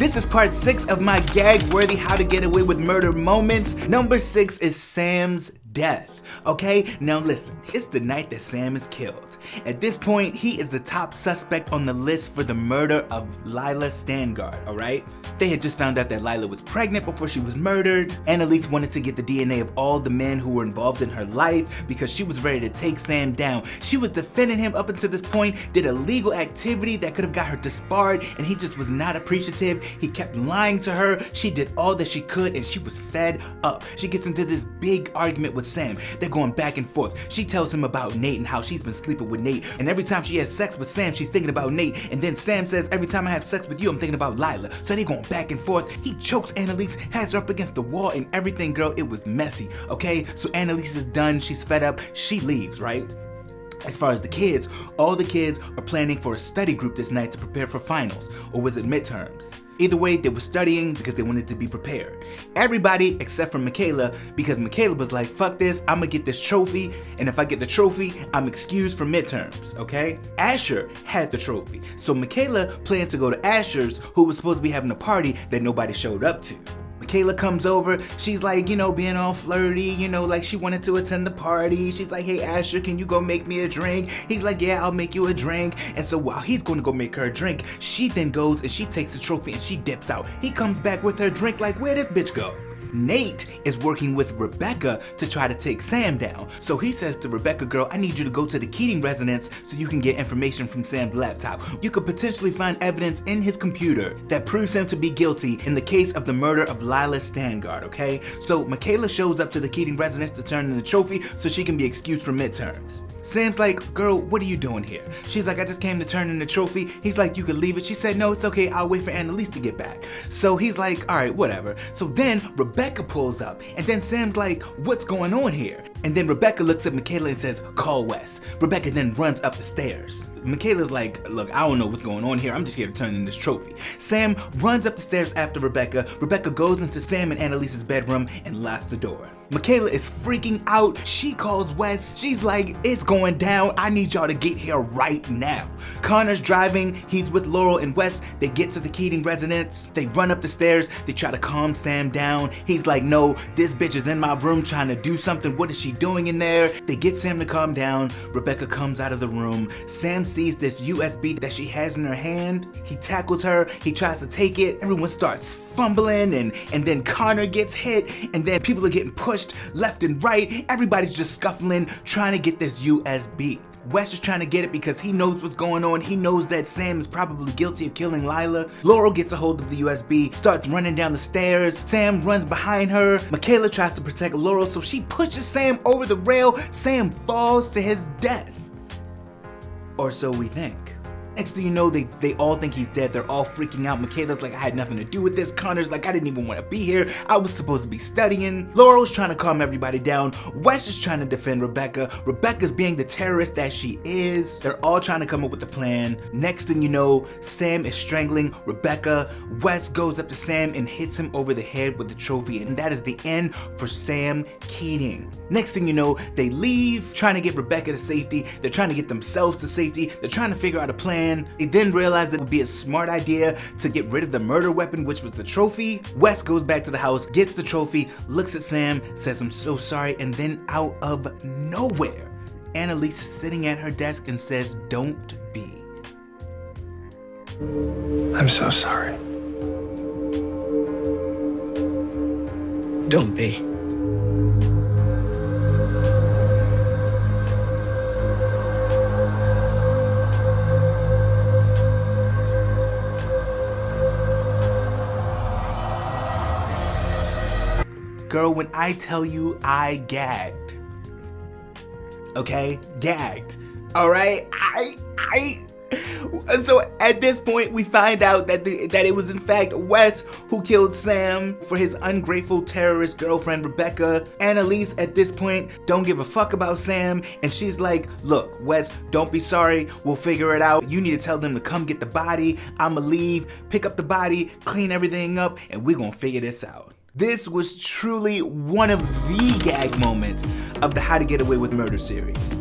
This is part 6 of my gag-worthy how to get away with murder moments. Number 6 is Sam's death. Okay, now listen, it's the night that Sam is killed. At this point, he is the top suspect on the list for the murder of Lila Stangard, alright? They had just found out that Lila was pregnant before she was murdered. Annalise wanted to get the DNA of all the men who were involved in her life because she was ready to take Sam down. She was defending him up until this point, did illegal activity that could have got her disbarred, and he just was not appreciative. He kept lying to her. She did all that she could and she was fed up. She gets into this big argument with Sam. They're going back and forth. She tells him about Nate and how she's been sleeping with Nate, and every time she has sex with Sam, she's thinking about Nate, and then Sam says, every time I have sex with you, I'm thinking about Lila. So they're going back and forth. He chokes Annalise, has her up against the wall and everything, girl. It was messy, okay? So Annalise is done. She's fed up. She leaves, right? As far as the kids, all the kids are planning for a study group this night to prepare for finals, or was it midterms? Either way, they were studying because they wanted to be prepared. Everybody except for Michaela, because Michaela was like, fuck this, I'm gonna get this trophy, and if I get the trophy, I'm excused from midterms, okay? Asher had the trophy, so Michaela planned to go to Asher's, who was supposed to be having a party that nobody showed up to. Michaela comes over, she's like, being all flirty, like she wanted to attend the party. She's like, hey Asher, can you go make me a drink? He's like, yeah, I'll make you a drink. And so while he's gonna go make her a drink, she then goes and she takes the trophy and she dips out. He comes back with her drink like, where'd this bitch go? Nate is working with Rebecca to try to take Sam down. So he says to Rebecca, girl, I need you to go to the Keating residence so you can get information from Sam's laptop. You could potentially find evidence in his computer that proves him to be guilty in the case of the murder of Lila Stangard, okay? So Michaela shows up to the Keating residence to turn in the trophy so she can be excused from midterms. Sam's like, girl, what are you doing here? She's like, I just came to turn in the trophy. He's like, you could leave it. She said, no, it's okay. I'll wait for Annalise to get back. So he's like, all right, whatever. So then Rebecca pulls up, and then Sam's like, what's going on here? And then Rebecca looks at Michaela and says, call Wes. Rebecca then runs up the stairs. Michaela's like, look, I don't know what's going on here. I'm just here to turn in this trophy. Sam runs up the stairs after Rebecca. Rebecca goes into Sam and Annalise's bedroom and locks the door. Michaela is freaking out. She calls Wes. She's like, it's going down. I need y'all to get here right now. Connor's driving. He's with Laurel and Wes. They get to the Keating residence. They run up the stairs. They try to calm Sam down. He's like, no, this bitch is in my room trying to do something. What is she doing in there? They get Sam to calm down. Rebecca comes out of the room. Sam sees this USB that she has in her hand. He tackles her. He tries to take it. Everyone starts fumbling, and then Connor gets hit, and then people are getting pushed left and right. Everybody's just scuffling, trying to get this USB. Wes is trying to get it because he knows what's going on. He knows that Sam is probably guilty of killing Lila. Laurel gets a hold of the USB, starts running down the stairs. Sam runs behind her. Michaela tries to protect Laurel, so she pushes Sam over the rail. Sam falls to his death. Or so we think. Next thing you know, they all think he's dead. They're all freaking out. Michaela's like, I had nothing to do with this. Connor's like, I didn't even want to be here. I was supposed to be studying. Laurel's trying to calm everybody down. Wes is trying to defend Rebecca. Rebecca's being the terrorist that she is. They're all trying to come up with a plan. Next thing you know, Sam is strangling Rebecca. Wes goes up to Sam and hits him over the head with the trophy. And that is the end for Sam Keating. Next thing you know, they leave, trying to get Rebecca to safety. They're trying to get themselves to safety. They're trying to figure out a plan. They then realized that it would be a smart idea to get rid of the murder weapon, which was the trophy. Wes goes back to the house, gets the trophy, looks at Sam, says, I'm so sorry, and then out of nowhere, Annalise is sitting at her desk and says, don't be. I'm so sorry. Don't be. Girl, when I tell you I gagged, okay? Gagged, all right? So at this point, we find out that it was in fact Wes who killed Sam for his ungrateful terrorist girlfriend, Rebecca. Annalise, at this point, don't give a fuck about Sam, and she's like, look, Wes, don't be sorry, we'll figure it out. You need to tell them to come get the body. I'ma leave, pick up the body, clean everything up, and we're gonna figure this out. This was truly one of the gag moments of the How to Get Away with Murder series.